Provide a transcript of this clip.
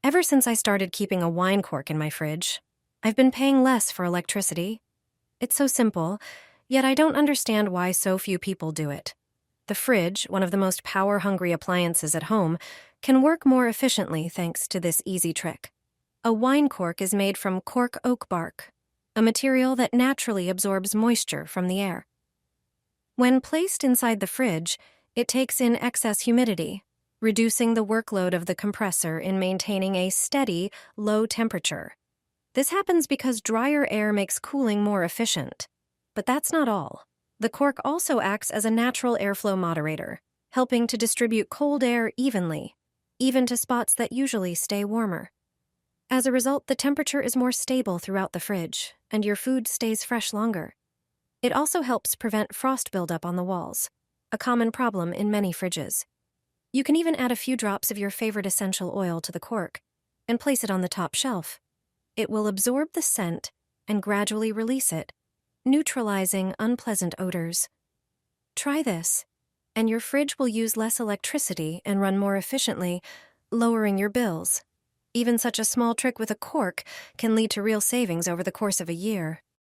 Ever since I started keeping a wine cork in my fridge, I've been paying less for electricity. It's so simple, yet I don't understand why so few people do it. The fridge, one of the most power-hungry appliances at home, can work more efficiently thanks to this easy trick. A wine cork is made from cork oak bark, a material that naturally absorbs moisture from the air. When placed inside the fridge, it takes in excess humidity, reducing the workload of the compressor in maintaining a steady, low temperature. This happens because drier air makes cooling more efficient. But that's not all. The cork also acts as a natural airflow moderator, helping to distribute cold air evenly, even to spots that usually stay warmer. As a result, the temperature is more stable throughout the fridge, and your food stays fresh longer. It also helps prevent frost buildup on the walls, a common problem in many fridges. You can even add a few drops of your favorite essential oil to the cork and place it on the top shelf. It will absorb the scent and gradually release it, neutralizing unpleasant odors. Try this, and your fridge will use less electricity and run more efficiently, lowering your bills. Even such a small trick with a cork can lead to real savings over the course of a year.